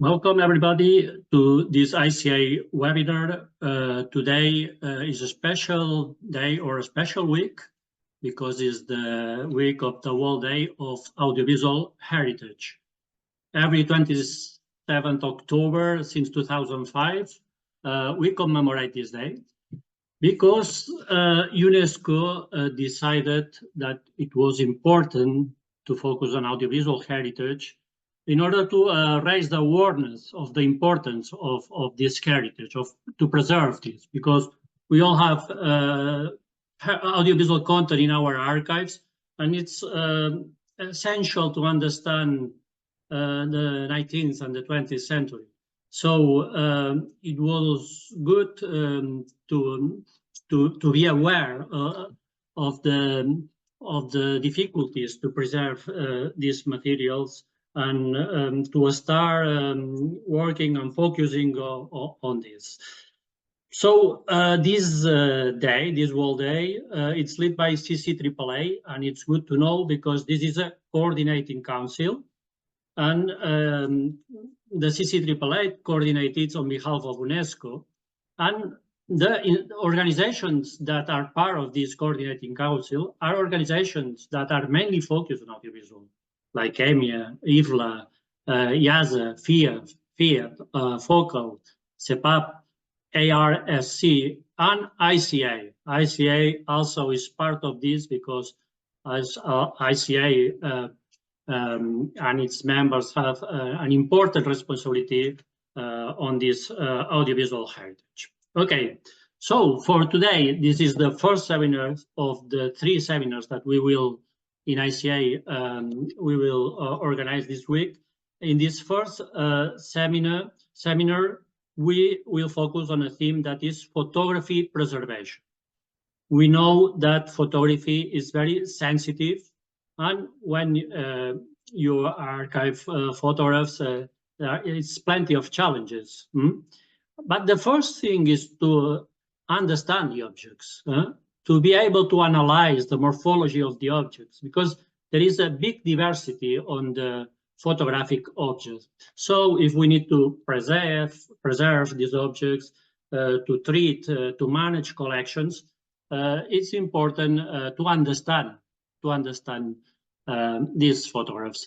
Welcome everybody to this ICA webinar. Today is a special day or a special week because it's the week of the World Day of Audiovisual Heritage. Every 27th October since 2005, we commemorate this day because UNESCO decided that it was important to focus on audiovisual heritage in order to raise the awareness of the importance of this heritage, to preserve this, because we all have audiovisual content in our archives, and it's essential to understand the 19th and the 20th century. So it was good to be aware of the difficulties to preserve these materials, and to start working and focusing on this. So this day, this World Day, it's led by CCAAA, and it's good to know because this is a coordinating council, and the CCAAA coordinates on behalf of UNESCO, and the organizations that are part of this coordinating council are organizations that are mainly focused on audiovisual, like EMEA, IFLA, IASA, FIAT, FOCAL, CEPAP, ARSC, and ICA. ICA also is part of this because as ICA and its members have an important responsibility on this audiovisual heritage. Okay, so for today, this is the first seminar of the 3 seminars that we will in ICA, we will organize this week. In this first seminar, we will focus on a theme that is photography preservation. We know that photography is very sensitive, and when you archive photographs, there is plenty of challenges. But the first thing is to understand the objects. To be able to analyze the morphology of the objects, because there is a big diversity on the photographic objects. So if we need to preserve these objects, to treat, to manage collections, it's important to understand these photographs.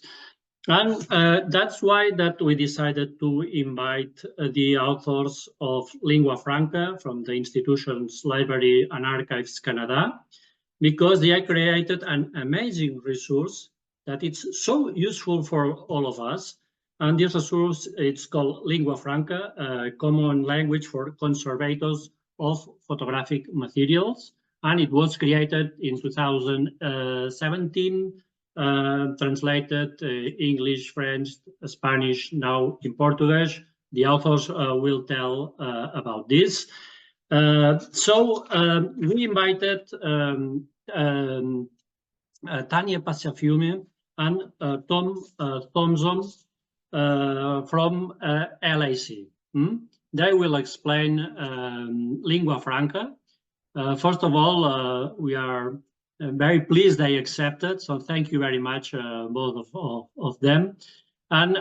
And that's why that we decided to invite the authors of Lingua Franca from the institution's Library and Archives Canada, because they have created an amazing resource that it's so useful for all of us. And this resource, it's called Lingua Franca, a common language for conservators of photographic materials. And it was created in 2017, translated English, French, Spanish, now in Portuguese. The authors will tell about this. So we invited Tania Passafiume and Tom Thompson from LAC. They will explain Lingua Franca. First of all, we are very pleased they accepted, so thank you very much, both of them. And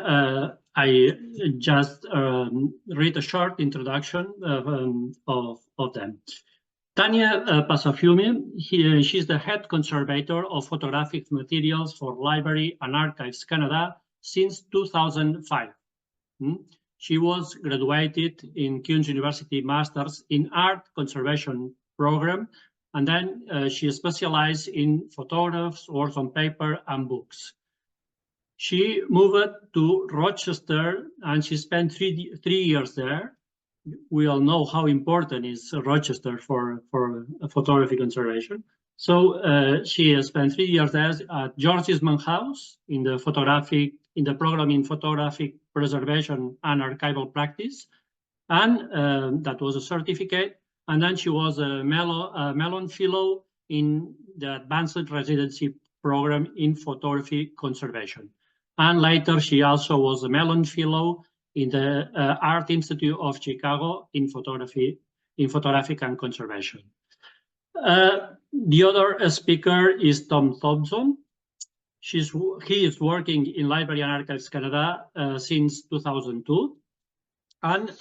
I just read a short introduction of them. Tania Passafiume, she's the head conservator of photographic materials for Library and Archives Canada since 2005. She was graduated in Queen's University Masters in Art Conservation program, and then she specialized in photographs, works on paper, and books. She moved to Rochester, and she spent three years there. We all know how important is Rochester for photography conservation. So she spent 3 years there at George Eastman House in the program in photographic preservation and archival practice, and that was a certificate. And then she was a Mellon Fellow in the Advanced Residency Program in Photography Conservation. And later, she also was a Mellon Fellow in the Art Institute of Chicago in photographic and conservation. The other speaker is Tom Thompson. He is working in Library and Archives Canada since 2002, and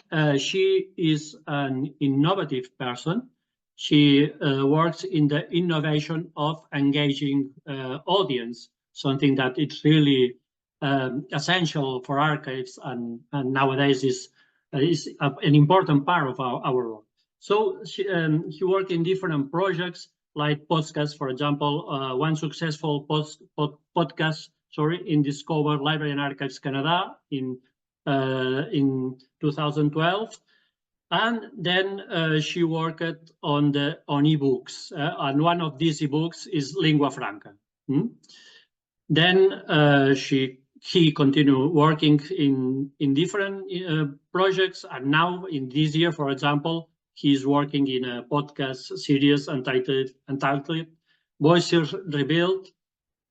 she is an innovative person. She works in the innovation of engaging audience, something that is really essential for archives, and nowadays is an important part of our work. So she worked in different projects like podcasts, for example, one successful podcast, in Discover Library and Archives Canada in 2012, and then she worked on ebooks, and one of these ebooks is Lingua Franca. Then he continued working in different projects, and now in this year, for example, he's working in a podcast series entitled Voices Revealed,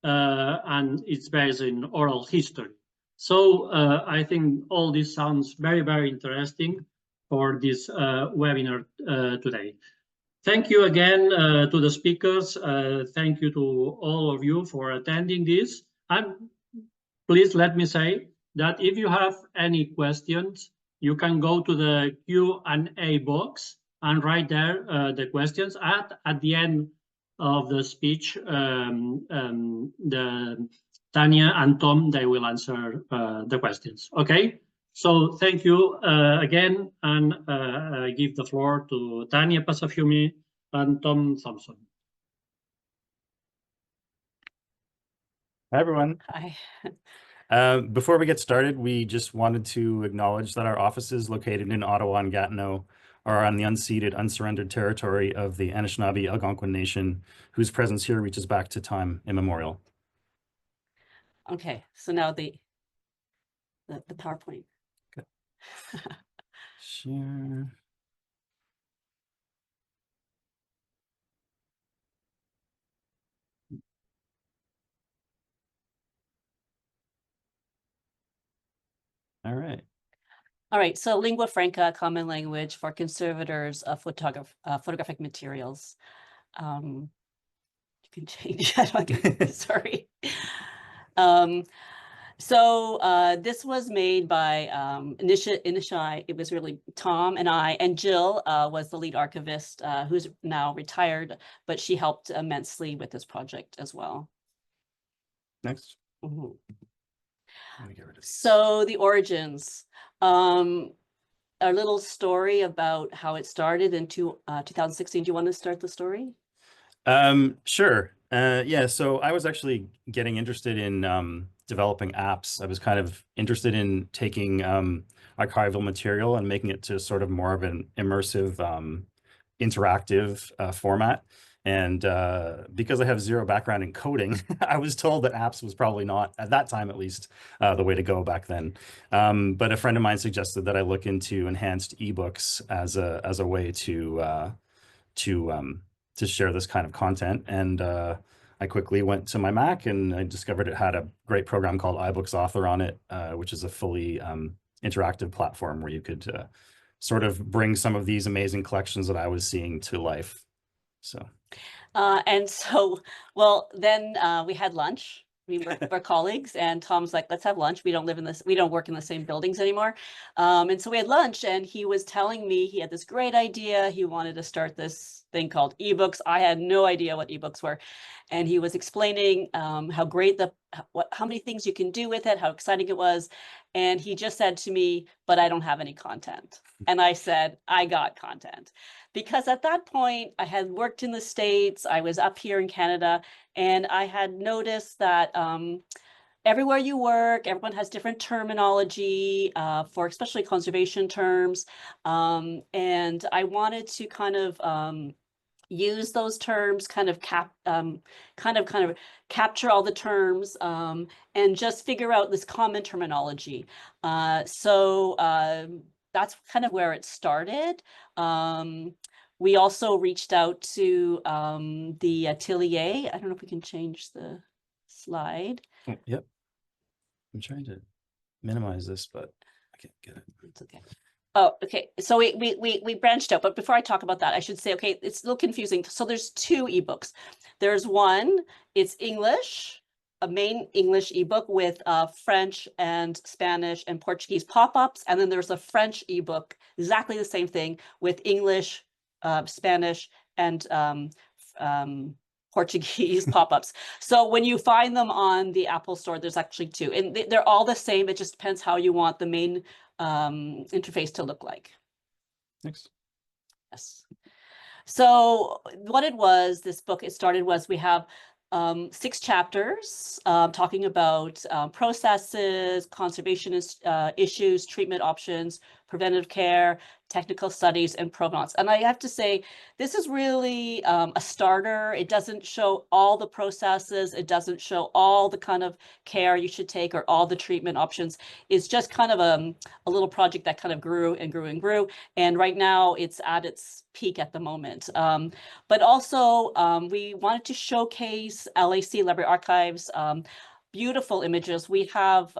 and it's based in oral history. So I think all this sounds very, very interesting for this webinar today. Thank you again to the speakers. Thank you to all of you for attending this. And please let me say that if you have any questions, you can go to the Q&A box and write there the questions. At the end of the speech, Tania and Tom, they will answer the questions. Okay, so thank you again, and I give the floor to Tania Passafiume and Tom Thompson. Hi, everyone. Hi. Before we get started, we just wanted to acknowledge that our offices located in Ottawa and Gatineau are on the unceded, unsurrendered territory of the Anishinaabe Algonquin Nation, whose presence here reaches back to time immemorial. Okay, so now the PowerPoint. Okay. Share. All right. All right, so Lingua Franca, common language for conservators of photographic materials. You can change that. Sorry. So this was made by Inishai. It was really Tom and I, and Jill was the lead archivist, who's now retired, but she helped immensely with this project as well. Next. Mm-hmm. Let me get rid of these. So the origins, a little story about how it started in 2016. Do you want to start the story? Sure. Yeah, so I was actually getting interested in developing apps. I was kind of interested in taking archival material and making it to sort of more of an immersive, interactive format. And because I have zero background in coding, I was told that apps was probably not, at that time at least, the way to go back then. But a friend of mine suggested that I look into enhanced ebooks as a way to share this kind of content. And I quickly went to my Mac and I discovered it had a great program called iBooks Author on it, which is a fully interactive platform where you could sort of bring some of these amazing collections that I was seeing to life. So. And so, well, then we had lunch. We were colleagues, and Tom's like, let's have lunch. We don't work in the same buildings anymore. And so we had lunch, and he was telling me he had this great idea. He wanted to start this thing called ebooks. I had no idea what ebooks were. And he was explaining how great how many things you can do with it, how exciting it was. And he just said to me, but I don't have any content. And I said, I got content. Because at that point, I had worked in the States, I was up here in Canada, and I had noticed that everywhere you work, everyone has different terminology for especially conservation terms. And I wanted to kind of use those terms, kind of capture all the terms and just figure out this common terminology. So that's kind of where it started. We also reached out to the Atelier. I don't know if we can change the slide. Oh, yep. I'm trying to minimize this, but I can't get it. It's okay. Oh, okay. So we branched out, but before I talk about that, I should say, okay, it's a little confusing. So there's two ebooks. There's one, it's English, a main English ebook with French and Spanish and Portuguese pop-ups. And then there's a French ebook, exactly the same thing, with English, Spanish, and Portuguese pop-ups. So when you find them on the Apple Store, there's actually two. And they're all the same. It just depends how you want the main interface to look like. Thanks. Yes. So what it was, this book, it started was we have 6 chapters talking about processes, conservation issues, treatment options, preventive care, technical studies, and provenance. And I have to say, this is really a starter. It doesn't show all the processes. It doesn't show all the kind of care you should take or all the treatment options. It's just kind of a little project that kind of grew and grew and grew. And right now it's at its peak at the moment. But also we wanted to showcase LAC Library Archives, beautiful images. We have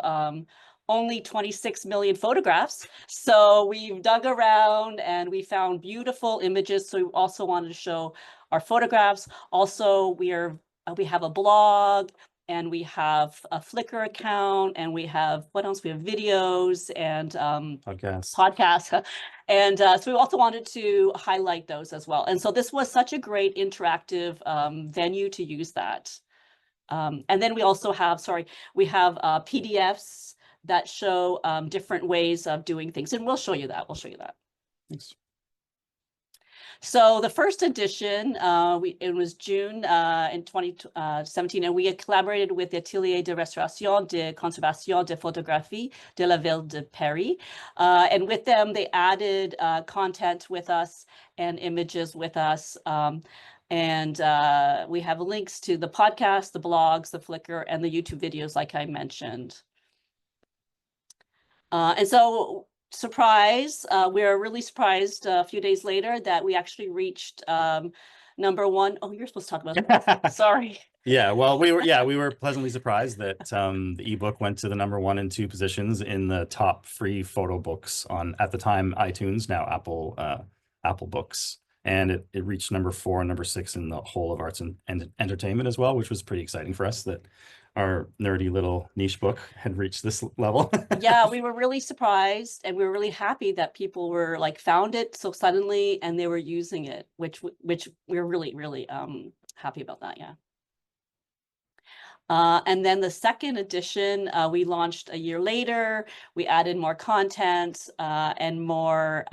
only 26 million photographs. So we've dug around and we found beautiful images. So we also wanted to show our photographs. Also, we have a blog and we have a Flickr account and we have, what else? We have videos and podcasts. And so we also wanted to highlight those as well. And so this was such a great interactive venue to use that. And then we also have, we have PDFs that show different ways of doing things. And we'll show you that. Thanks. So the first edition, it was June in 2017, and we had collaborated with the Atelier de Restauration de Conservation de Photographie de la Ville de Paris. And with them, they added content with us and images with us. And we have links to the podcast, the blogs, the Flickr, and the YouTube videos, like I mentioned. And so, surprise, we were really surprised a few days later that we actually reached #1. Oh, you're supposed to talk about that. Sorry. Yeah, well, we were pleasantly surprised that the ebook went to the #1 and 2 positions in the top free photo books on, at the time, iTunes, now Apple Books. And it reached #4 and #6 in the whole of arts and entertainment as well, which was pretty exciting for us that our nerdy little niche book had reached this level. Yeah, we were really surprised and we were really happy that people were found it so suddenly and they were using it, which we were really, really happy about that. Yeah. And then the second edition, we launched a year later. We added more content and more,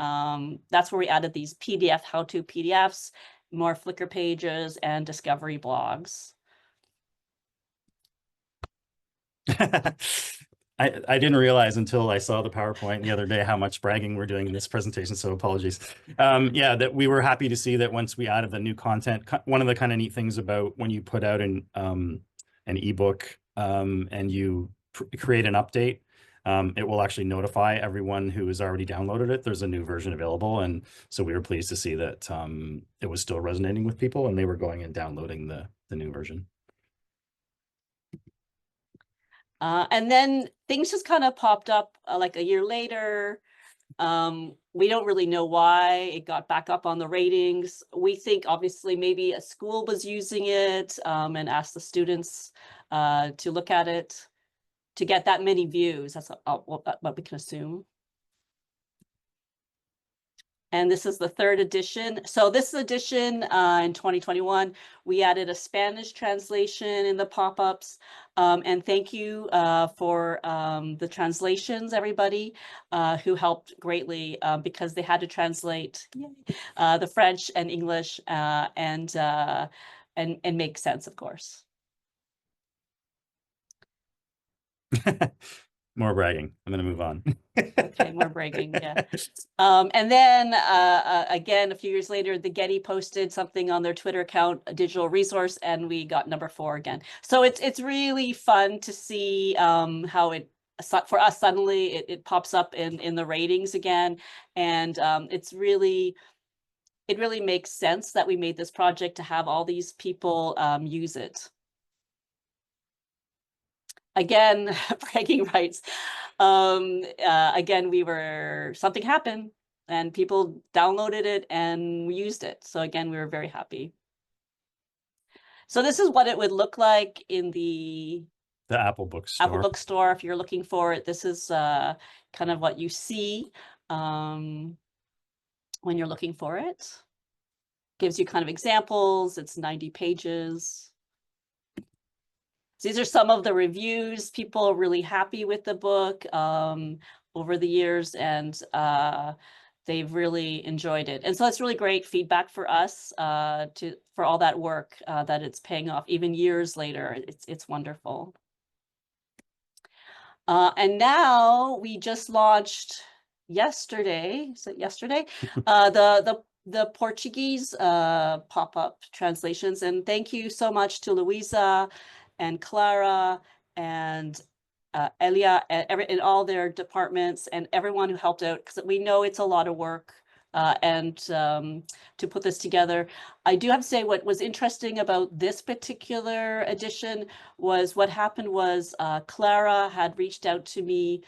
that's where we added these PDF, how-to PDFs, more Flickr pages and discovery blogs. I didn't realize until I saw the PowerPoint the other day how much bragging we're doing in this presentation, so apologies. Yeah, that we were happy to see that once we added the new content, one of the kind of neat things about when you put out an ebook and you create an update, it will actually notify everyone who has already downloaded it. There's a new version available, and so we were pleased to see that it was still resonating with people and they were going and downloading the new version. And then things just kind of popped up like a year later. We don't really know why it got back up on the ratings. We think obviously maybe a school was using it and asked the students to look at it to get that many views. That's what we can assume. And this is the third edition. So this edition in 2021, we added a Spanish translation in the pop-ups. And thank you for the translations, everybody who helped greatly because they had to translate the French and English and make sense, of course. More bragging. I'm going to move on. Okay, more bragging, yeah. And then again, a few years later, the Getty posted something on their Twitter account, a digital resource, and we got #4 again. So it's really fun to see how it, for us, suddenly it pops up in the ratings again. And it really makes sense that we made this project to have all these people use it. Again, bragging rights. Again, something happened and people downloaded it and we used it. So again, we were very happy. So this is what it would look like in the The Apple Bookstore. Apple Bookstore, if you're looking for it, this is kind of what you see when you're looking for it. Gives you kind of examples. It's 90 pages. So these are some of the reviews. People are really happy with the book over the years, and they've really enjoyed it. And so it's really great feedback for us for all that work that it's paying off even years later. It's wonderful. And now we just launched yesterday. Is it yesterday? The Portuguese pop-up translations. And thank you so much to Luisa and Clara and Elia in all their departments and everyone who helped out, because we know it's a lot of work and to put this together. I do have to say what was interesting about this particular edition was what happened was Clara had reached out to me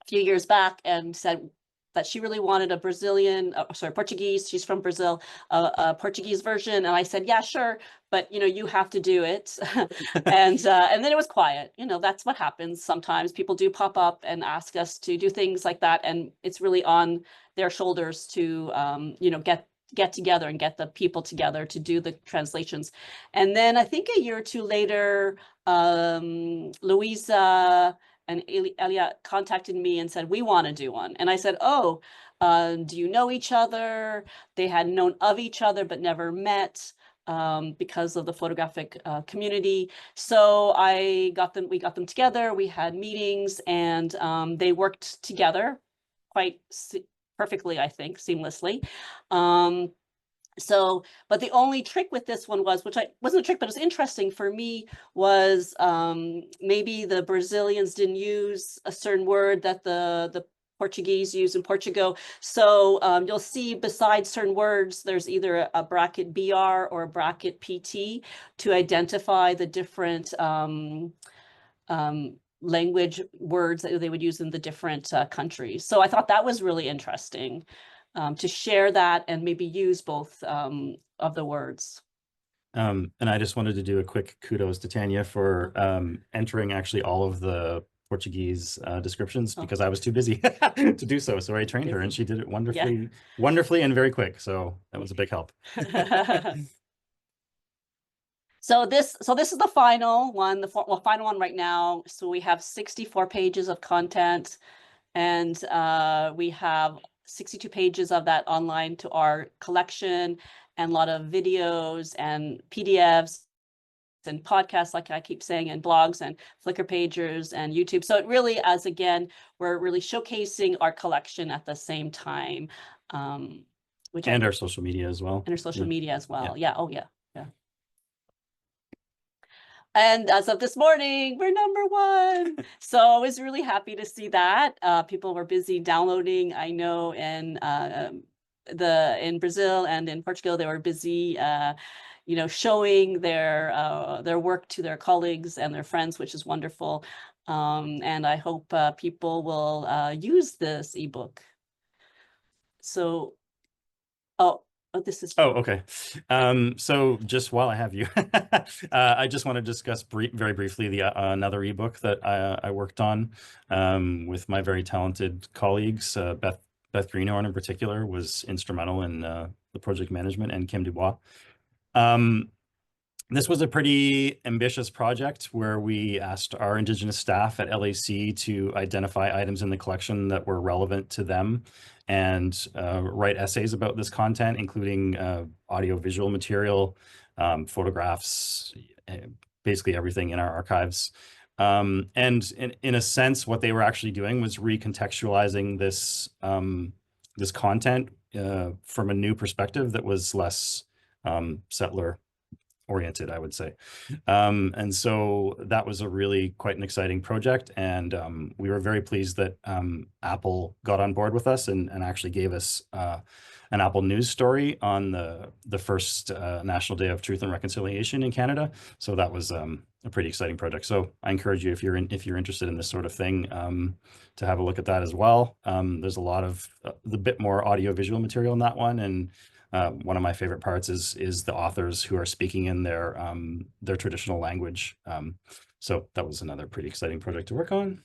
a few years back and said that she really wanted a Portuguese, she's from Brazil, a Portuguese version. And I said, yeah, sure, but you have to do it. and then it was quiet. That's what happens. Sometimes people do pop up and ask us to do things like that. And it's really on their shoulders to, get together and get the people together to do the translations. And then I think a year or two later, Luisa and Elia contacted me and said, we want to do one. And I said, oh, do you know each other? They had known of each other, but never met because of the photographic community. So we got them together. We had meetings and they worked together quite perfectly, I think, seamlessly. But the only trick with this one was, which wasn't a trick, but it was interesting for me, was maybe the Brazilians didn't use a certain word that the Portuguese use in Portugal. So you'll see beside certain words, there's either a bracket BR or a bracket PT to identify the different language words that they would use in the different countries. So I thought that was really interesting. To share that and maybe use both of the words. And I just wanted to do a quick kudos to Tania for entering actually all of the Portuguese descriptions because I was too busy to do so. So I trained her and she did it wonderfully and very quick. So that was a big help. So this is the final one, the final one right now. So we have 64 pages of content and we have 62 pages of that online to our collection and a lot of videos and PDFs and podcasts, like I keep saying, and blogs and Flickr pages and YouTube. So it really, we're really showcasing our collection at the same time. And our social media as well. And our social media as well. Yeah. Oh, yeah. Yeah. And as of this morning, we're #1. So I was really happy to see that. People were busy downloading. I know in Brazil and in Portugal, they were busy, showing their work to their colleagues and their friends, which is wonderful. And I hope people will use this ebook. So, this is. Oh, okay. So just while I have you, I just want to discuss very briefly another ebook that I worked on with my very talented colleagues. Beth Greenhorn in particular was instrumental in the project management, and Kim Dubois. This was a pretty ambitious project where we asked our Indigenous staff at LAC to identify items in the collection that were relevant to them and write essays about this content, including audio-visual material, photographs, basically everything in our archives. And in a sense, what they were actually doing was recontextualizing this, this content from a new perspective that was less settler oriented, I would say. And so that was a really quite an exciting project. And we were very pleased that Apple got on board with us and actually gave us an Apple News story on the first National Day of Truth and Reconciliation in Canada. So that was a pretty exciting project. So I encourage you, if you're interested in this sort of thing, to have a look at that as well. There's a lot of the bit more audio visual material in that one, and One of my favorite parts is the authors who are speaking in their traditional language. So that was another pretty exciting project to work on.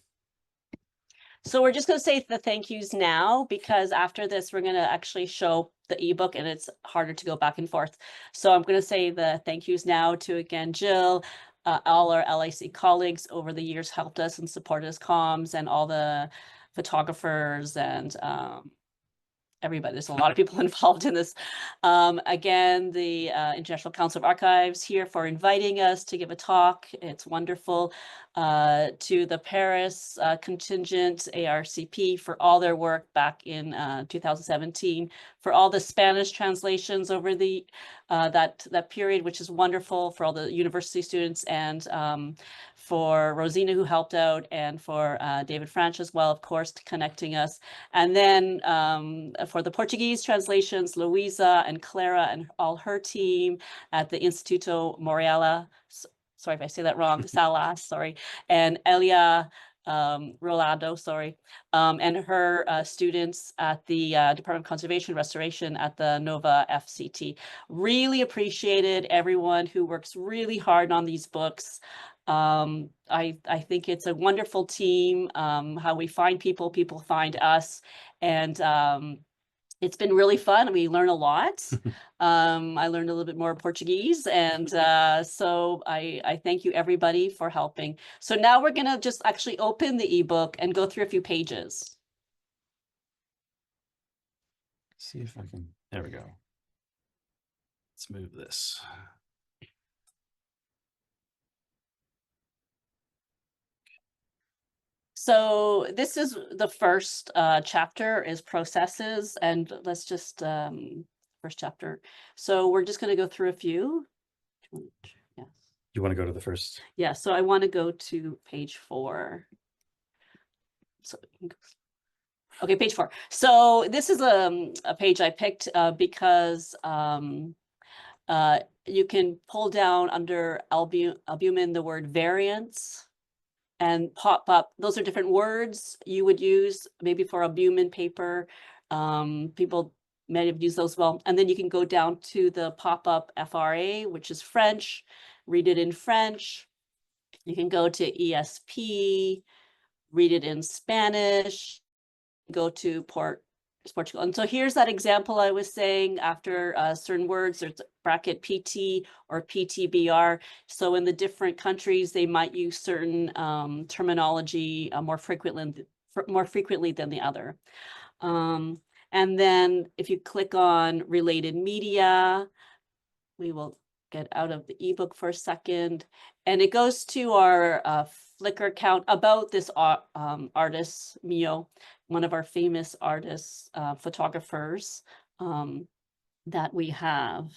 So we're just going to say the thank yous now, because after this, we're going to actually show the ebook and it's harder to go back and forth. So I'm going to say the thank yous now to, again, Jill, all our LIC colleagues over the years helped us and supported us comms, and all the photographers and everybody. There's a lot of people involved in this. Again, the International Council of Archives here for inviting us to give a talk. It's wonderful. To the Paris contingent, ARCP, for all their work back in 2017, for all the Spanish translations over the that period, which is wonderful, for all the university students, and for Rosina, who helped out, and for David Franch as well, of course, connecting us. And then for the Portuguese translations, Luisa and Clara and all her team at the Instituto Moriela, sorry if I say that wrong, Salas, sorry, and Elia Rolado, sorry, and her students at the Department of Conservation and Restoration at the Nova FCT. Really appreciated everyone who works really hard on these books. I think it's a wonderful team, how we find people, people find us, and it's been really fun. We learn a lot. I learned a little bit more Portuguese, and so I thank you everybody for helping. So now we're gonna just actually open the ebook and go through a few pages. See if I can, there we go. Let's move this. So this is the first chapter, is processes, and let's just first chapter. So we're just going to go through a few. Yes. You want to go to the first? Yeah. So I want to go to page 4. So okay, page 4. So this is a page I picked because you can pull down under albumin the word variants, and pop up. Those are different words you would use maybe for albumin paper. People may have used those well. And then you can go down to the pop-up FRA, which is French, read it in French. You can go to ESP, read it in Spanish, go to Portugal. And so here's that example I was saying. After certain words, there's bracket PT or PTBR. So in the different countries, they might use certain terminology more frequently than the other. And then if you click on related media, we will get out of the ebook for a second, and it goes to our Flickr account about this artist, Mio, one of our famous artists, photographers that we have.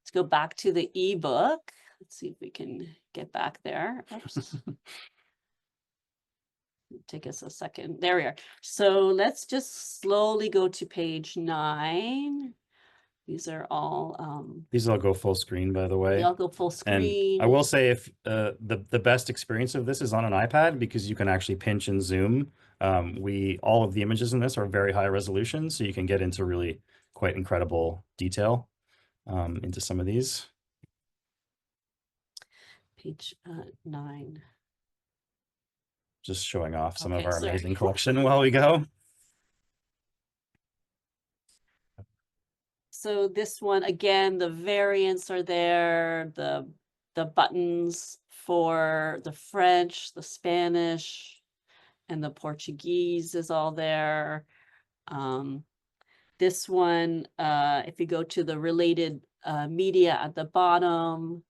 Let's go back to the ebook. Let's see if we can get back there. Oops. Take us a second. There we are. So let's just slowly go to page 9. These are all these all go full screen, by the way. They all go full screen. And I will say, if the best experience of this is on an iPad, because you can actually pinch and zoom. All of the images in this are very high resolution, so you can get into really quite incredible detail into some of these. Page 9. Just showing off some Okay, of our sorry. amazing collection while we go. So this one, again, the variants are there, the buttons for the French, the Spanish, and the Portuguese is all there. This one, if you go to the related media at the bottom,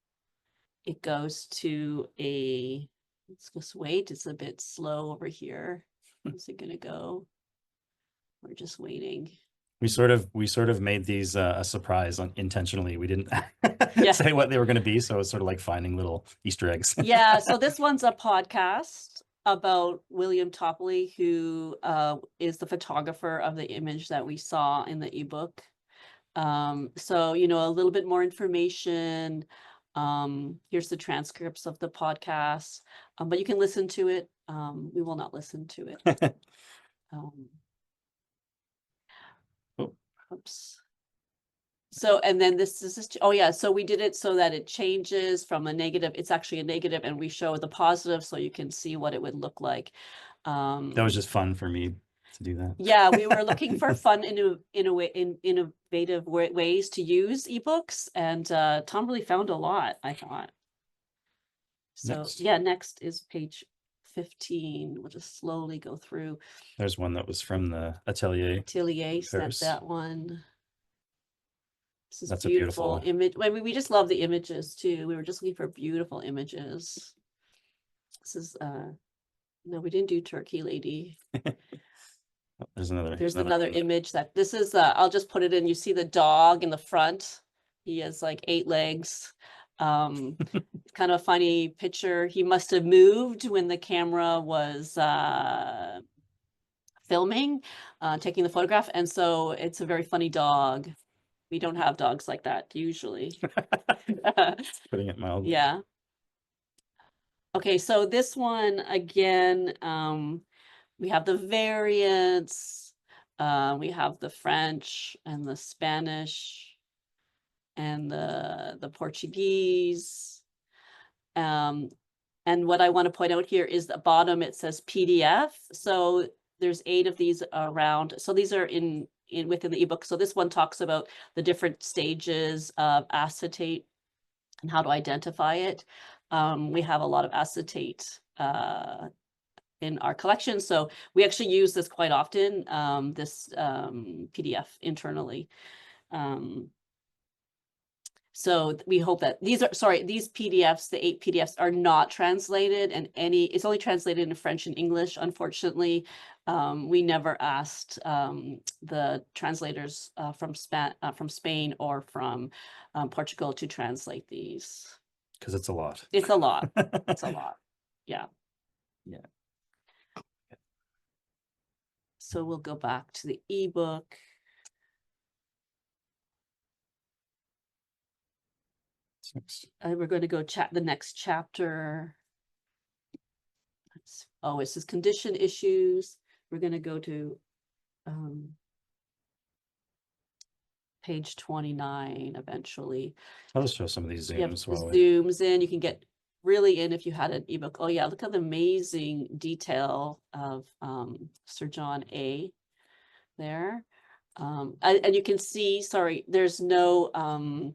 it goes to a, let's just wait, it's a bit slow over here. Where's it gonna go? We're just waiting. We sort of made these a surprise intentionally. We didn't Yeah. say what they were going to be, so it's sort of like finding little Easter eggs. Yeah, so this one's a podcast about William Topley, who is the photographer of the image that we saw in the ebook. So, you know, a little bit more information. Here's the transcripts of the podcast, but you can listen to it. We will not listen to it. Oops. So, and then this is, oh yeah, so we did it so that it changes from a negative, it's actually a negative, and we show the positive so you can see what it would look like. That was just fun for me to do that. Yeah, we were looking for fun, innovative ways to use ebooks, and Tom really found a lot, I thought. So Next. yeah, next is page 15. We'll just slowly go through. There's one that was from the Atelier. Atelier sent Paris. that one. This is That's a beautiful beautiful image. I mean, we just love the images too. We were just looking for beautiful images. This is no, we didn't do Turkey Lady. There's another. There's another image that this is. I'll just put it in. You see the dog in the front. He has like 8 legs. Kind of a funny picture. He must have moved when the camera was filming, taking the photograph, and so it's a very funny dog. We don't have dogs like that usually. Putting it mildly. Yeah. Okay, so this one again, we have the variants, we have the French and the Spanish and the Portuguese. And what I want to point out here is the bottom, it says PDF. So there's 8 of these around. So these are in within the ebook. So this one talks about the different stages of acetate and how to identify it. We have a lot of acetate in our collection, so we actually use this quite often, this PDF internally. So we hope that these PDFs, the 8 PDFs, are not translated, and it's only translated in French and English, unfortunately. We never asked the translators from Spain or from Portugal to translate these. Because it's a lot. It's a lot. It's a lot. Yeah. Yeah. So we'll go back to the ebook. We're going to go the next chapter. Oh, it says condition issues. We're going to go to page 29 eventually. I'll just show some of these zooms. Zooms in. You can get really in if you had an ebook. Oh yeah, look at the amazing detail of Sir John A. there. And you can see, sorry, there's no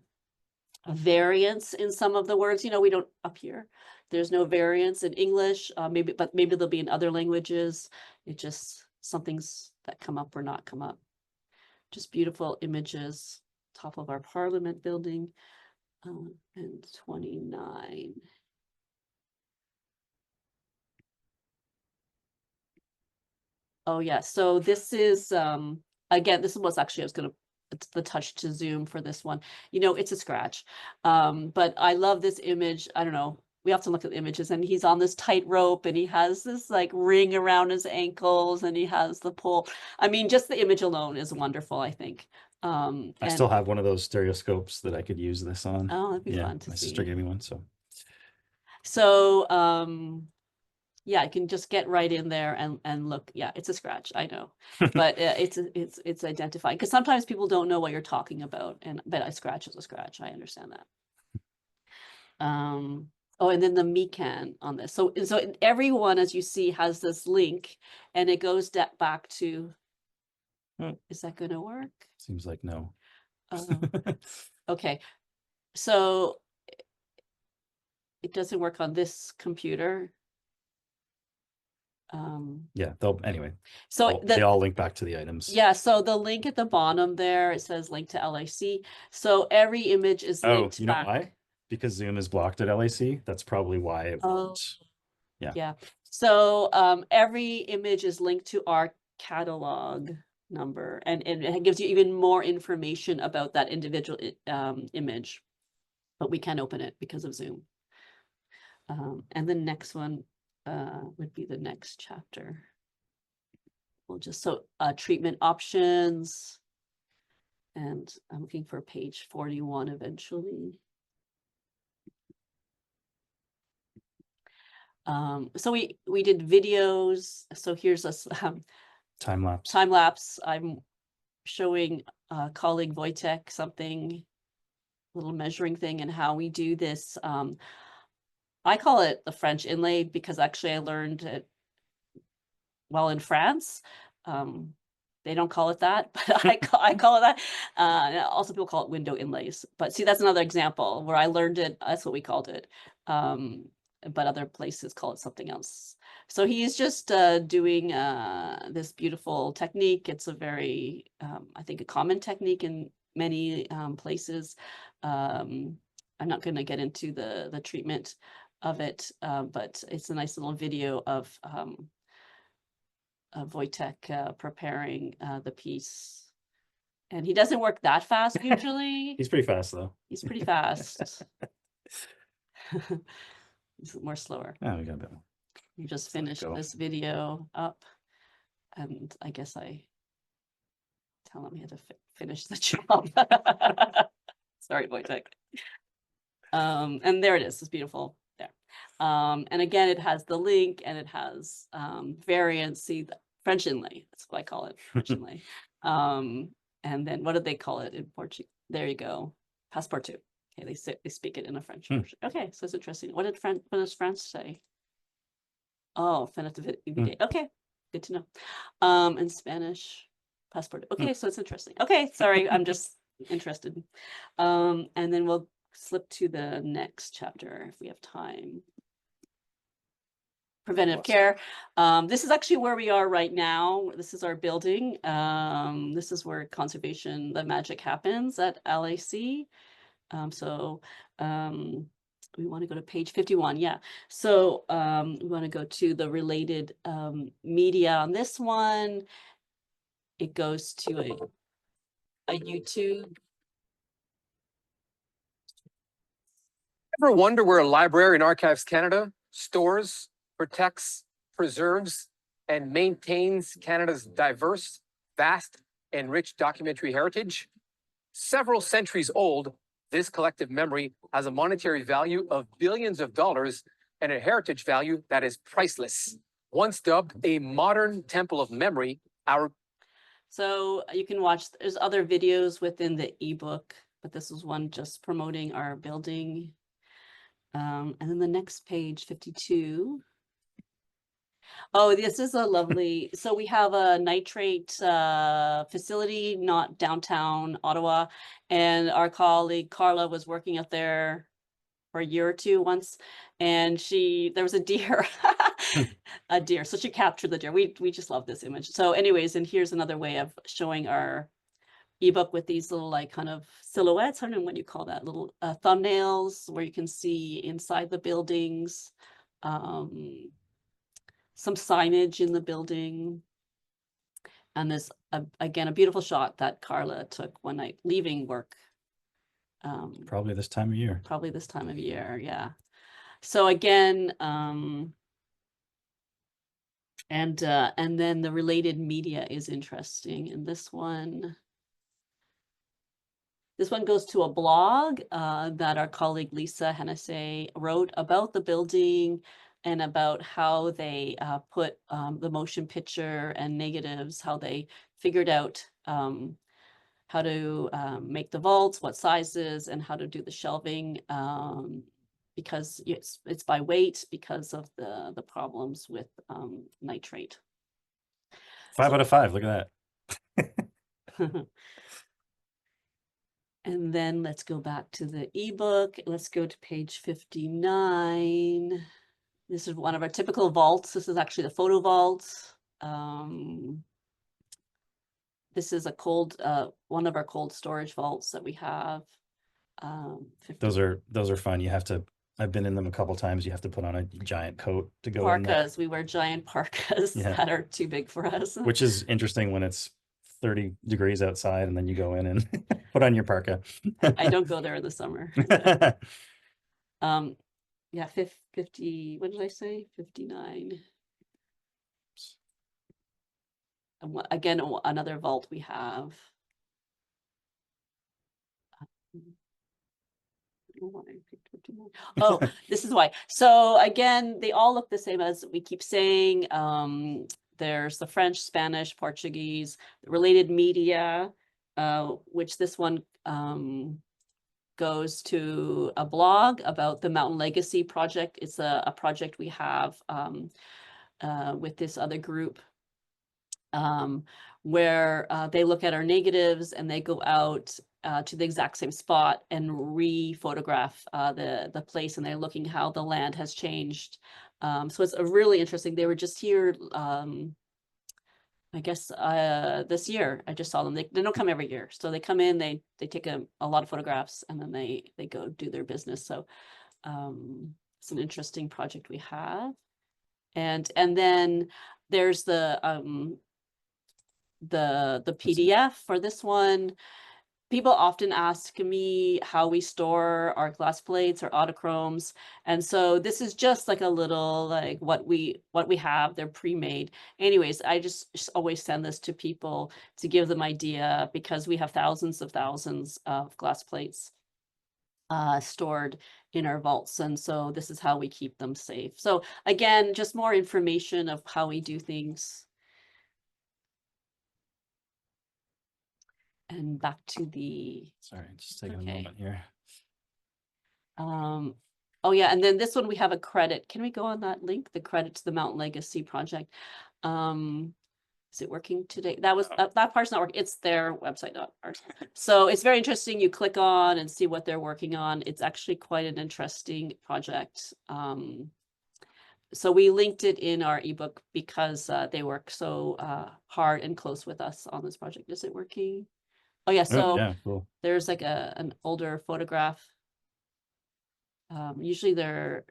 variance in some of the words. You know, we don't up here. There's no variance in English, maybe there'll be in other languages. It just some things that come up or not come up. Just beautiful images. Top of our Parliament building, and 29. Oh yeah, so this is again, this was actually it's the touch to zoom for this one. You know, it's a scratch. But I love this image. I don't know. We have to look at the images, and he's on this tightrope, and he has this like ring around his ankles, and he has the pole. I mean, just the image alone is wonderful, I think. I still have one of those stereoscopes that I could use this on. Oh, that'd be fun to see. My sister gave me one, so yeah, I can just get right in there and look. Yeah, it's a scratch, I know, but it's identifying, because sometimes people don't know what you're talking about, but a scratch is a scratch. I understand that. Oh, and then the MECAN on this. So everyone, as you see, has this link, and it goes back to. Is that going to work? Seems like no. Okay, so it doesn't work on this computer. Yeah, anyway. So they all link back to the items. Yeah, so the link at the bottom there, it says link to LAC. So every image is linked you know why? Because Zoom is blocked at LAC. That's probably why it won't. Yeah. So every image is linked to our catalog number, and it gives you even more information about that individual image, but we can't open it because of Zoom. And the next one would be the next chapter. We'll just treatment options, and I'm looking for page 41 eventually. So we did videos. So here's a time lapse. I'm showing colleague Wojtek something, little measuring thing, and how we do this. I call it the French inlay because actually I learned it while in France. They don't call it that, but I call it that. Also, people call it window inlays. But see, that's another example where I learned it. That's what we called it. But other places call it something else. So he's just doing this beautiful technique. It's a very, I think, a common technique in many places. I'm not going to get into the treatment of it, but it's a nice little video of Wojtek preparing the piece. And he doesn't work that fast usually. He's pretty fast though. He's pretty fast. He's more slower. Oh, we got a bit more. We just finished this video up, and I guess I tell him he had to finish the job. Sorry, Wojtek. And there it is. It's beautiful there. And again, it has the link and it has variants. See, the French inlay. That's what I call it, French inlay. And then what did they call it in Portuguese? There you go. Passepartout. Okay, they speak it in a French version. Okay, so it's interesting. What does France say? Oh, preventive. Okay, good to know. In Spanish, passport. Okay, so it's interesting. Okay, sorry, I'm just interested. And then we'll slip to the next chapter if we have time. Preventive care. This is actually where we are right now. This is our building. This is where conservation, the magic happens at LAC. We want to go to page 51. Yeah. So we want to go to the related media on this one. It goes to a YouTube. Ever wonder where a library in Archives Canada stores, protects, preserves, and maintains Canada's diverse, vast, and rich documentary heritage? Several centuries old, this collective memory has a monetary value of billions of dollars and a heritage value that is priceless. Once dubbed a modern temple of memory, So you can watch, there's other videos within the ebook, but this is one just promoting our building. And then the next page, 52. Oh, this is a lovely, so we have a nitrate facility, not downtown Ottawa. And our colleague Carla was working out there for a year or two once, and there was a deer, a deer. So she captured the deer. We just love this image. So anyways, and here's another way of showing our ebook with these little like kind of silhouettes. I don't know what you call that, little thumbnails where you can see inside the buildings, some signage in the building. And this, again, a beautiful shot that Carla took one night leaving work. Probably this time of year. Probably this time of year, yeah. So again, and then the related media is interesting. And this one goes to a blog that our colleague Lisa Hennessy wrote about the building and about how they put the motion picture and negatives, how they figured out how to make the vaults, what sizes, and how to do the shelving, because it's by weight because of the problems with nitrate. 5 out of 5, look at that. And then let's go back to the ebook. Let's go to page 59. This is one of our typical vaults. This is actually the photo vault. This is a cold, one of our cold storage vaults that we have. Those are fun. You have to, I've been in them a couple times. You have to put on a giant coat to go in there. Parkas. We wear giant parkas that are too big for us. Which is interesting when it's 30 degrees outside and then you go in and put on your parka. I don't go there in the summer. Yeah, 50, what did I say? 59. And again, another vault we have. Oh, this is why. So again, they all look the same, as we keep saying. there's the French, Spanish, Portuguese, related media, which this one goes to a blog about the Mountain Legacy project. It's a project we have with this other group where they look at our negatives and they go out to the exact same spot and re-photograph the place, and they're looking how the land has changed. So it's a really interesting. They were just here, I guess this year. I just saw them. They don't come every year, so they come in. They take a lot of photographs, and then they go do their business. So it's an interesting project we have, and then there's the PDF for this one. People often ask me how we store our glass plates or autochromes. And so this is just like a little, like what we have, they're pre-made. Anyways, I just always send this to people to give them idea, because we have thousands of glass plates stored in our vaults. And so this is how we keep them safe. So again, just more information of how we do things. And back to the, Sorry, just taking okay. a moment here. Oh yeah, and then this one we have a credit. Can we go on that link? The credit to the Mountain Legacy project. Is it working today? That was that part's not working. It's their website, not ours. So it's very interesting. You click on and see what they're working on. It's actually quite an interesting project. So we linked it in our ebook because they work so hard and close with us on this project. Is it working? Oh yeah, so yeah, cool. There's like an older photograph. Usually they're,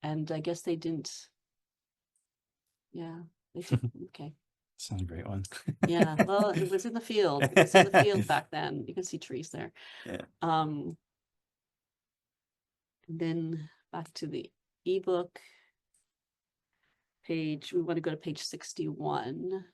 and I guess they didn't. Yeah, they did. Okay. Sounds a great one. Yeah, well, it was in the field. It was in the field back then. You can see trees there. Yeah. And then back to the ebook page. We want to go to page 61.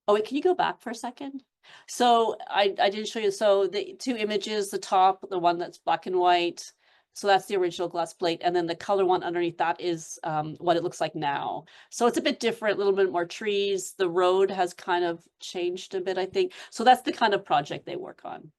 Oh wait, can you go back for a second? So I didn't show you. So the two images, the top, the one that's black and white. So that's the original glass plate. And then the color one underneath that is what it looks like now. So it's a bit different, a little bit more trees. The road has kind of changed a bit, I think. So that's the kind of project they work on.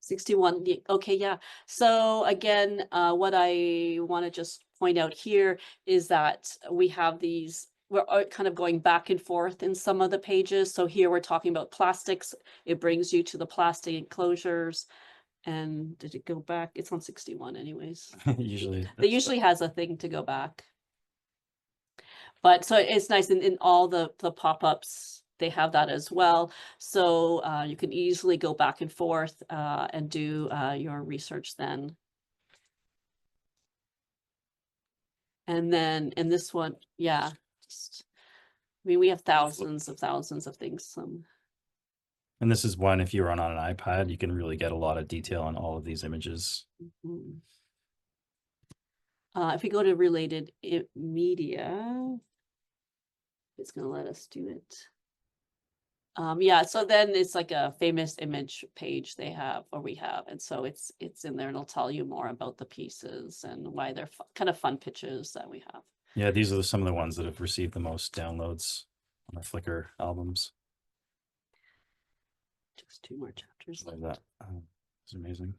61. Okay, yeah. So again, what I want to just point out here is that we have these, we're kind of going back and forth in some of the pages. So here we're talking about plastics. It brings you to the plastic enclosures. And did it go back? It's on 61 anyways. Usually. It usually has a thing to go back. But so it's nice in all the pop-ups, they have that as well. So you can easily go back and forth and do your research then. And then in this one, yeah, just, I mean, we have thousands of things. And this is one, if you're on an iPad, you can really get a lot of detail on all of these images. Mm-hmm. If we go to related media, it's going to let us do it. Yeah, so then it's like a famous image page they have, or we have, and so it's in there, and it'll tell you more about the pieces and why they're kind of fun pictures that we have. Yeah, these are some of the ones that have received the most downloads on our Flickr albums. Just 2 more chapters Like left. that. It's amazing.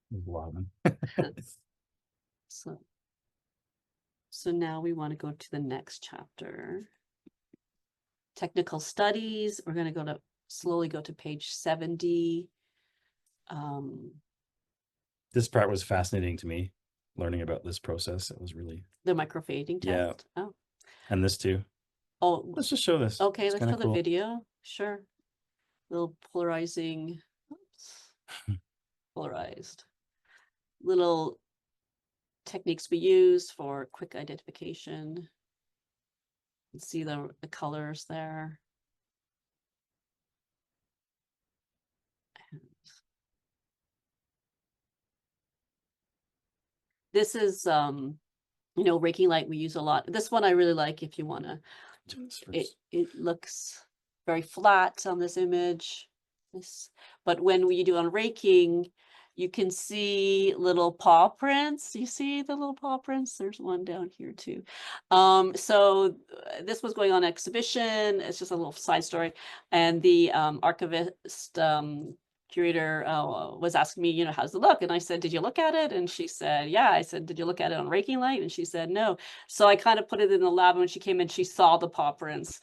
There's a lot of them. So now we want to go to the next chapter. Technical studies. We're going to slowly go to page 70. This part was fascinating to me, learning about this process. It was really the microfading test. Yeah. Oh. And this too. Oh, Let's just show this. okay, It's let's kinda show cool. the video. Sure. Little polarizing. Oops. Polarized. Little techniques we use for quick identification. You can see the colors there. And this is You know, raking light we use a lot. This one I really like if you want to. It looks very flat on this image. But when you do on raking, you can see little paw prints. You see the little paw prints? There's one down here too. So this was going on exhibition. It's just a little side story. And the archivist curator was asking me, you know, how's it look? And I said, did you look at it? And she said, yeah. I said, did you look at it on raking light? And she said, no. So I kind of put it in the lab. And when she came in, she saw the paw prints.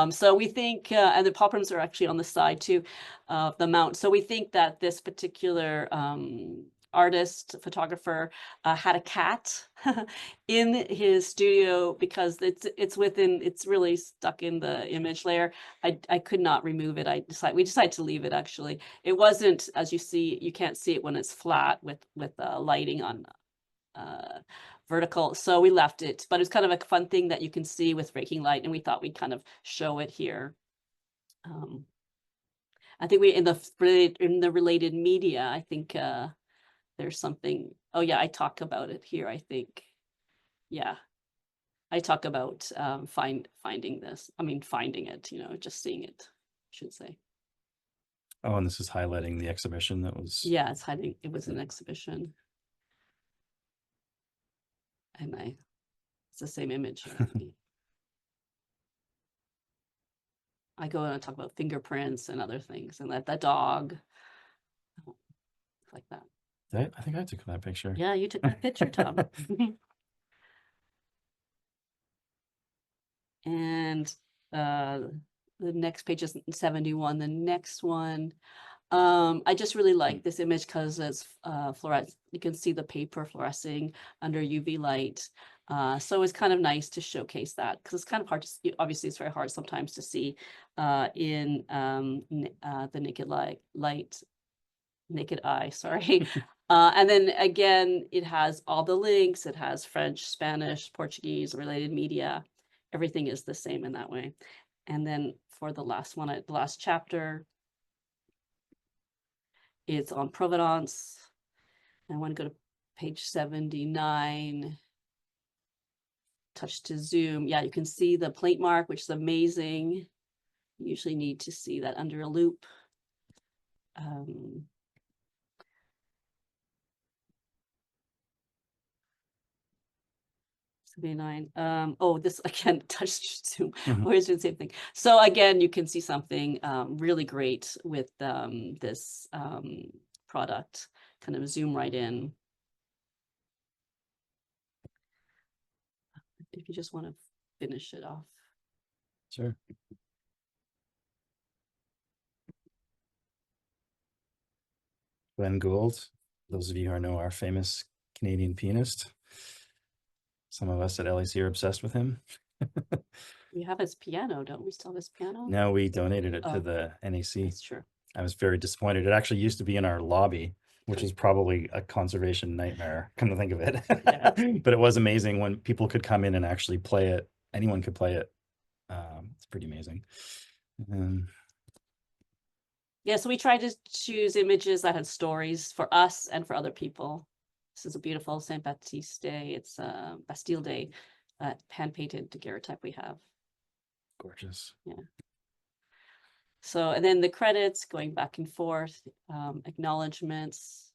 So we think, and the paw prints are actually on the side too, of the mount. So we think that this particular artist, photographer, had a cat in his studio because it's really stuck in the image layer. I could not remove it. We decided to leave it actually. It wasn't, as you see, you can't see it when it's flat with lighting on vertical. So we left it, but it's kind of a fun thing that you can see with raking light, and we thought we'd kind of show it here. I think in the related media, I think there's something. Oh yeah, I talk about it here, I think. Yeah, I talk about finding this. I mean, finding it, you know, just seeing it, I should say. Oh, and this is highlighting the exhibition that was. Yeah, it's hiding. It was an exhibition. And it's the same image. I go and I talk about fingerprints and other things, and that dog, like that. I think I took that picture. Yeah, you took that picture, Tom. And the next page is 71. The next one, I just really like this image because it's fluorescent. You can see the paper fluorescing under UV light. So it's kind of nice to showcase that because it's kind of hard to see. Obviously, it's very hard sometimes to see in the naked eye, sorry. And then again, it has all the links. It has French, Spanish, Portuguese, related media. Everything is the same in that way. And then for the last one, the last chapter, it's on provenance. I want to go to page 79. Touch to zoom. Yeah, you can see the plate mark, which is amazing. You usually need to see that under a loop. 79. Oh, this again, touch to zoom. Always do the same thing. So again, you can see something really great with this product. Kind of zoom right in. If you just want to finish it off. Sure. Glenn Gould, those of you who know our famous Canadian pianist. Some of us at LAC are obsessed with him. We have his piano, don't we? Still have his piano? No, we donated it to the NAC. That's true. I was very disappointed. It actually used to be in our lobby, which is probably a conservation nightmare, come to think of it. Yeah. But it was amazing when people could come in and actually play it. Anyone could play it. It's pretty amazing. Yeah, so we tried to choose images that had stories for us and for other people. This is a beautiful St. Baptiste Day. It's Bastille Day, hand-painted daguerreotype we have. Gorgeous. Yeah. So, and then the credits going back and forth, acknowledgements.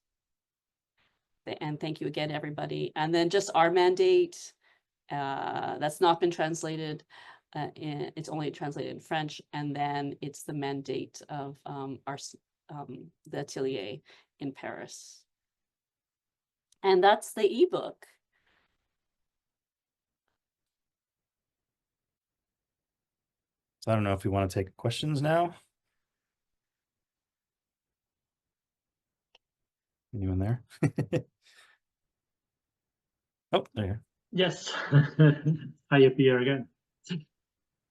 And thank you again, everybody. And then just our mandate, that's not been translated. It's only translated in French. And then it's the mandate of the atelier in Paris. And that's the ebook. So I don't know if we want to take questions now. Anyone there? Oh, there you are. Yes, I appear again.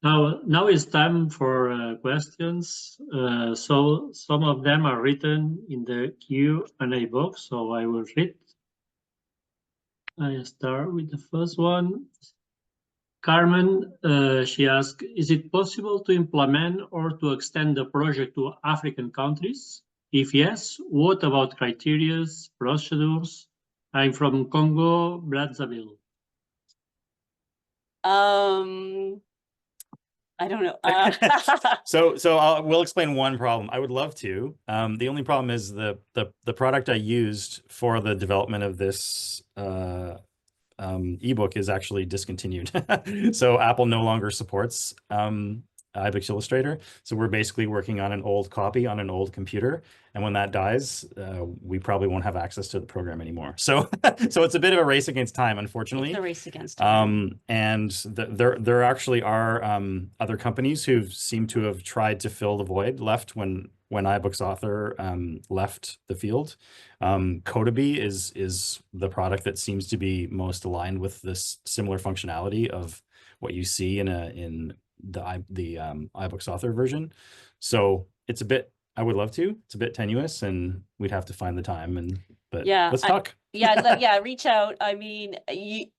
Now it's time for questions. So some of them are written in the Q&A box, so I will read. I start with the first one. Carmen, she asked, is it possible to implement or to extend the project to African countries? If yes, what about criteria, procedures? I'm from Congo, Brazzaville. I don't know. We'll explain one problem. I would love to. The only problem is the product I used for the development of this ebook is actually discontinued. So Apple no longer supports iBooks Illustrator. So we're basically working on an old copy on an old computer. And when that dies, we probably won't have access to the program anymore. So it's a bit of a race against time, unfortunately. It's a race against time. And there actually are other companies who seem to have tried to fill the void left when iBooks Author left the field. Kodabi is the product that seems to be most aligned with this similar functionality of what you see in the iBooks Author version. So it's a bit, I would love to. It's a bit tenuous, and we'd have to find the time. But yeah, let's talk. Yeah, reach out. I mean, we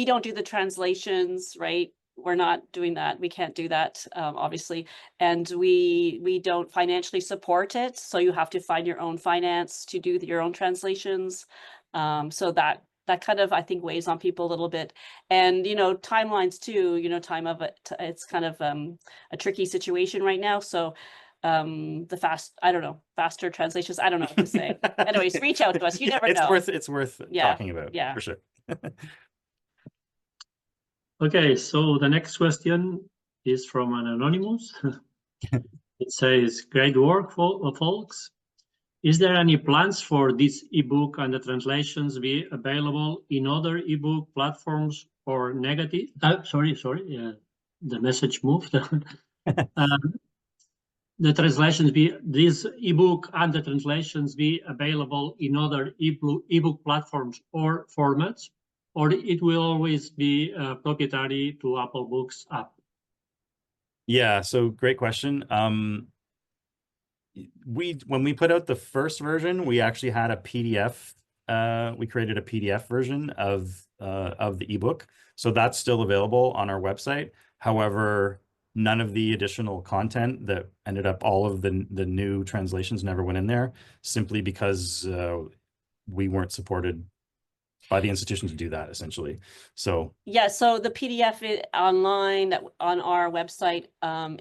don't do the translations, right? We're not doing that. We can't do that, obviously. And we don't financially support it. So you have to find your own finance to do your own translations. So that kind of, I think, weighs on people a little bit. And, timelines too, time of it, it's kind of a tricky situation right now. So faster translations, I don't know what to say. Anyways, reach out to us. You never know. It's worth talking about, for sure. Okay, so the next question is from an anonymous. It says, great work, folks. Is there any plans for this ebook and the translations be available in other ebook platforms or negative? Sorry, the message moved. The translations this ebook and the translations be available in other ebook platforms or formats, or it will always be proprietary to Apple Books app? Yeah, so great question. When we put out the first version, we actually had a PDF. We created a PDF version of the ebook, so that's still available on our website. However, none of the additional content that ended up, all of the new translations never went in there, simply because we weren't supported by the institution to do that, essentially. So yeah, so the PDF online on our website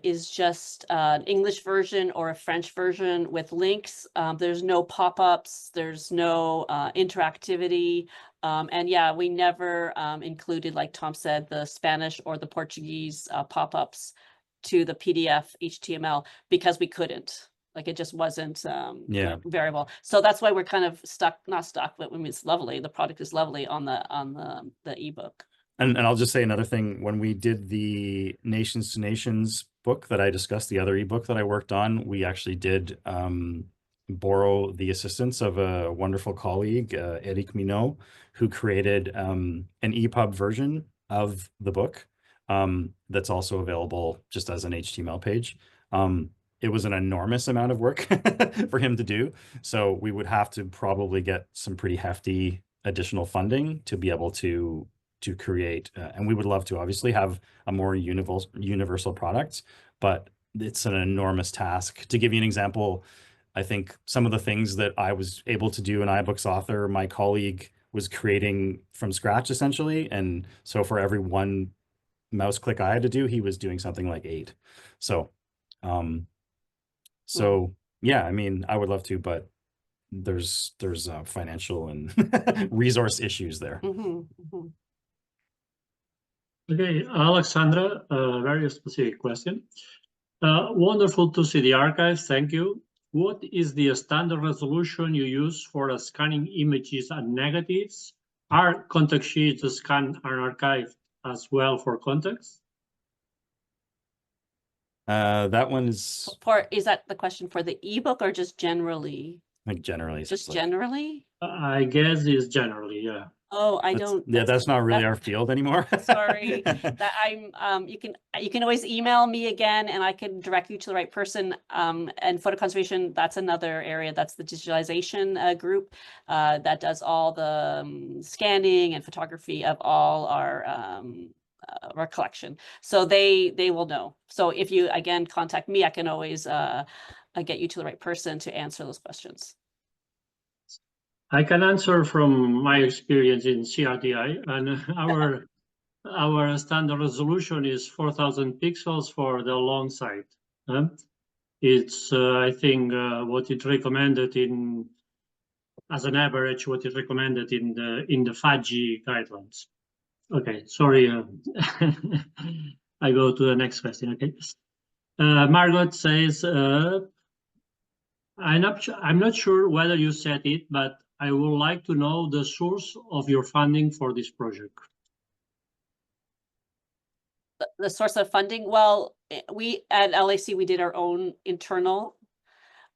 is just an English version or a French version with links. There's no pop-ups, there's no interactivity, and yeah, we never included, like Tom said, the Spanish or the Portuguese pop-ups to the PDF HTML because we couldn't. Like, it just wasn't variable. So that's why we're kind of not stuck, but I mean, it's lovely. The product is lovely on the ebook. And I'll just say another thing. When we did the Nations to Nations book that I discussed, the other ebook that I worked on, we actually did borrow the assistance of a wonderful colleague, Eric Minot, who created an EPUB version of the book that's also available just as an HTML page. It was an enormous amount of work for him to do. So we would have to probably get some pretty hefty additional funding to be able to create. And we would love to obviously have a more universal product, but it's an enormous task. To give you an example, I think some of the things that I was able to do in iBooks Author, my colleague was creating from scratch essentially. And so for every one mouse click I had to do, he was doing something like 8. So yeah, I mean, I would love to, but there's financial and resource issues there. Okay, Alexandra, a very specific question. Wonderful to see the archives, thank you. What is the standard resolution you use for scanning images and negatives? Are contact sheets scanned and archived as well for context? That one is Is that the question for the ebook or just generally? Like generally. Just generally? I guess it's generally, yeah. Oh, I don't. Yeah, that's not really our field anymore. Sorry, that you can always email me again, and I can direct you to the right person. And photo conservation, that's another area. That's the digitalization group that does all the scanning and photography of all our collection. So they will know. So if you again contact me, I can always get you to the right person to answer those questions. I can answer from my experience in CRTI, and our standard resolution is 4,000 pixels for the long side. It's I think what it recommended as an average, what is recommended in the PAAG guidelines. Okay, sorry. I go to the next question. Okay, Margaret says, I'm not sure whether you said it, but I would like to know the source of your funding for this project. The source of funding, well, we at LAC, we did our own internal,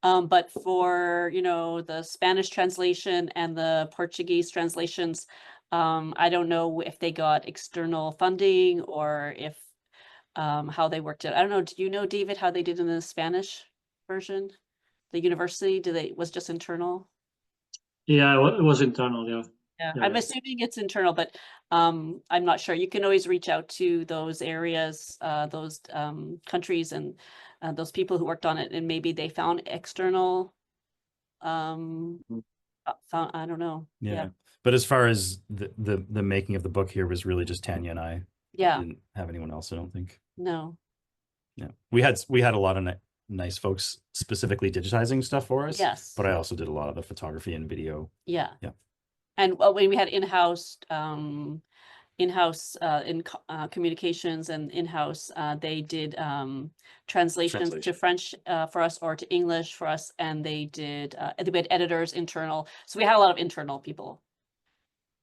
but for, you know, the Spanish translation and the Portuguese translations, I don't know if they got external funding or if how they worked it. I don't know. Do you know, David, how they did in the Spanish version? The university, was just internal? Yeah, it was internal, yeah. Yeah, Yeah, I'm yeah. assuming it's internal, but I'm not sure. You can always reach out to those areas, those countries and those people who worked on it, and maybe they found external, I don't know. Yeah. But as far as the making of the book here was really just Tanya and I. Yeah. Didn't have anyone else, I don't think. No. Yeah. We had a lot of nice folks specifically digitizing stuff for us. Yes. But I also did a lot of the photography and video. Yeah. Yeah. And when we had in-house communications and in-house, they did translations to French for us or to English for us, and they had editors internal. So we had a lot of internal people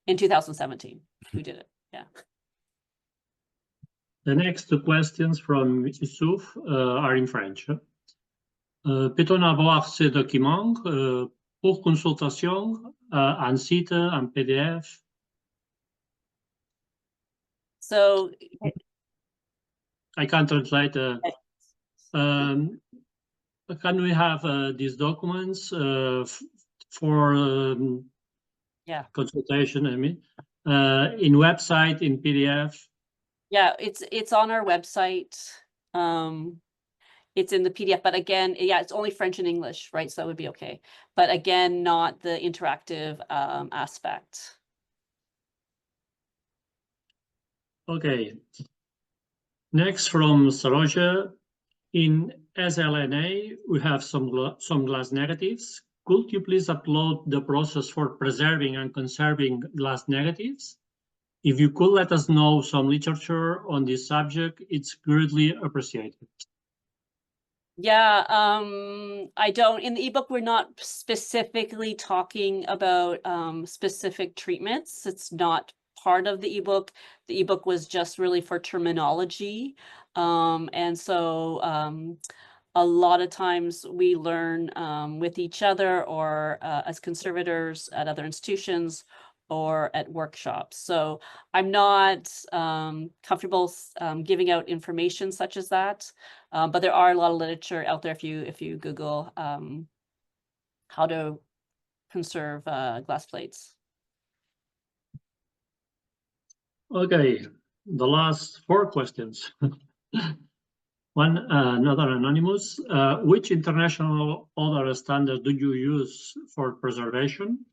in 2017 who did it. Yeah. The next two questions from Yusuf are in French. Peut-on avoir ces documents pour consultation en site, en PDF? So I can translate. Can we have these documents for consultation? I mean, in website, in PDF. Yeah, it's on our website. It's in the PDF, but again, yeah, it's only French and English, right? So that would be okay. But again, not the interactive aspect. Okay. Next from Saroja, in SLNA, we have some glass negatives. Could you please upload the process for preserving and conserving glass negatives? If you could let us know some literature on this subject, it's greatly appreciated. Yeah, I don't, in the ebook, we're not specifically talking about specific treatments. It's not part of the ebook. The ebook was just really for terminology. And so a lot of times we learn with each other or as conservators at other institutions or at workshops. So I'm not comfortable giving out information such as that, but there are a lot of literature out there if you Google how to conserve glass plates. Okay, the last 4 questions. One, another anonymous. Which international other standard do you use for preservation?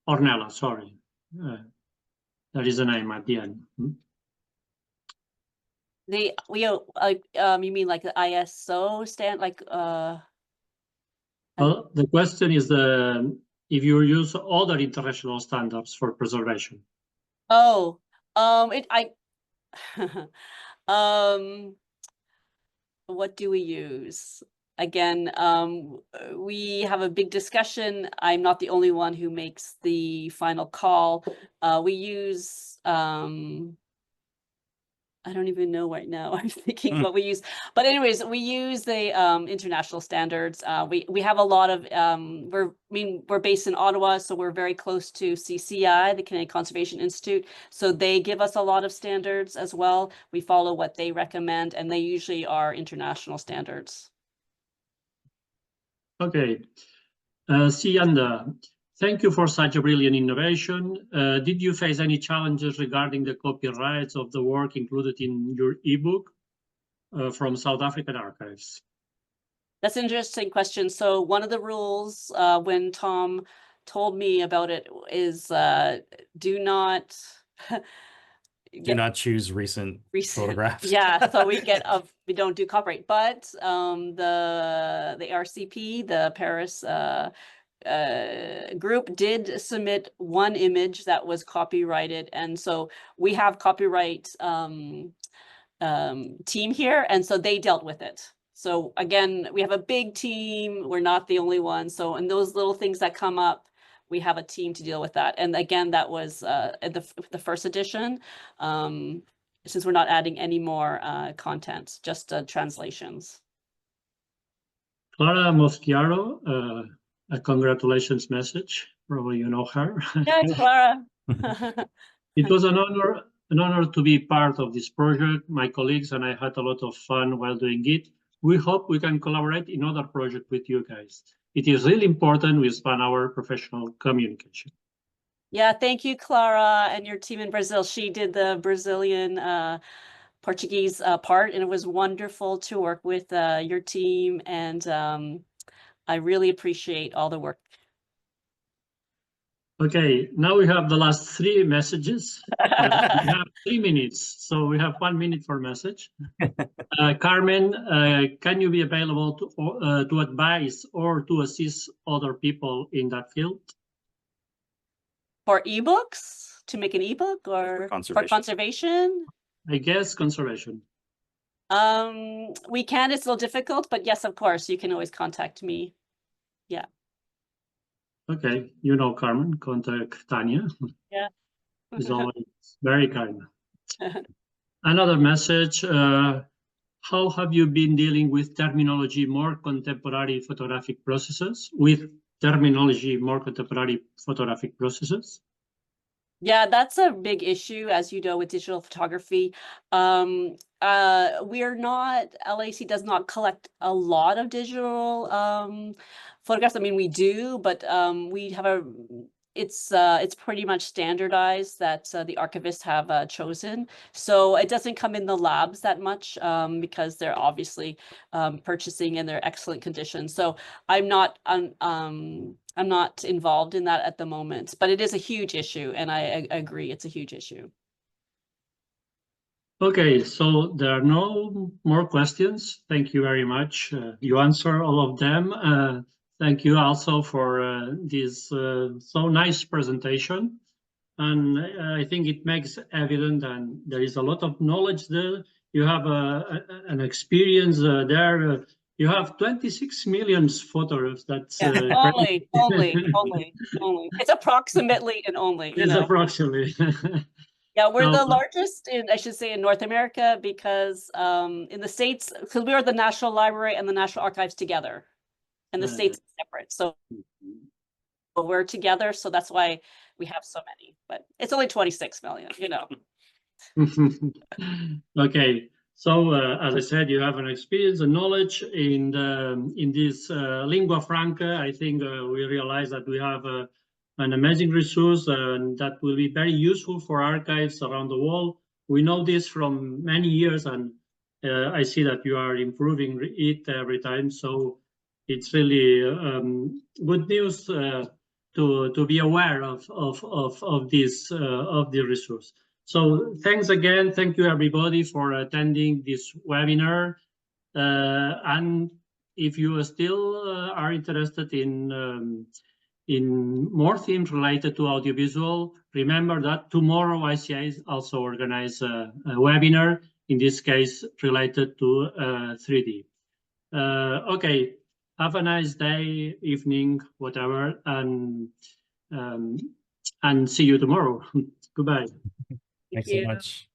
Ornella, sorry. There is a name at the end. You mean like the ISO stand, like Well, the question is if you use other international standards for preservation. Oh, what do we use? Again, we have a big discussion. I'm not the only one who makes the final call. We use, I don't even know right now. I'm thinking what we use, but anyways, we use the international standards. We have a lot of we're based in Ottawa, so we're very close to CCI, the Canadian Conservation Institute. So they give us a lot of standards as well. We follow what they recommend, and they usually are international standards. Okay, Sianda, thank you for such a brilliant innovation. Did you face any challenges regarding the copyrights of the work included in your ebook from South African archives? That's an interesting question. So one of the rules when Tom told me about it is do not Do not choose recent photographs. Yeah, so we don't do copyright, but the RCP, the Paris group did submit one image that was copyrighted, and so we have copyright team here, and so they dealt with it. So again, we have a big team. We're not the only one. So in those little things that come up, we have a team to deal with that. And again, that was the first edition. Since we're not adding any more content, just translations. Clara Moschiaro, a congratulations message. Probably you know her. Yeah, Clara. It was an honor to be part of this project. My colleagues and I had a lot of fun while doing it. We hope we can collaborate in other projects with you guys. It is really important we expand our professional communication. Yeah, thank you, Clara, and your team in Brazil. She did the Brazilian Portuguese part, and it was wonderful to work with your team, and I really appreciate all the work. Okay, now we have the last 3 messages. We have 3 minutes, so we have 1 minute for message. Carmen, can you be available to advise or to assist other people in that field? For ebooks, to make an ebook, or for conservation? I guess conservation. We can, it's a little difficult, but yes, of course, you can always contact me. Yeah. Okay, you know Carmen, contact Tania. Yeah. She's always very kind. Another message, how have you been dealing with terminology more contemporary photographic processes? Yeah, that's a big issue, as you know, with digital photography. We're not, LAC does not collect a lot of digital photographs. I mean, we do, but we have it's pretty much standardized that the archivists have chosen. So it doesn't come in the labs that much because they're obviously purchasing in their excellent condition. So I'm not involved in that at the moment, but it is a huge issue, and I agree, it's a huge issue. Okay, so there are no more questions. Thank you very much. You answer all of them. Thank you also for this so nice presentation. And I think it makes evident that there is a lot of knowledge there. You have an experience there. You have 26 million photographs. That's only. It's approximately and only. It's approximately. Yeah, we're the largest in, I should say, in North America, because in the States, because we are the National Library and the National Archives together, and the States are separate. So we're together, so that's why we have so many. But it's only 26 million, you know. Okay. So, as I said, you have an experience and knowledge in this lingua franca. I think we realize that we have an amazing resource and that will be very useful for archives around the world. We know this from many years, and I see that you are improving it every time. So it's really good news to be aware of this resource. So thanks again. Thank you everybody for attending this webinar. And if you still are interested in more themes related to audiovisual, remember that tomorrow ICA also organize a webinar, in this case related to 3D. Okay, have a nice day, evening, whatever, and see you tomorrow. Goodbye. Thanks so much.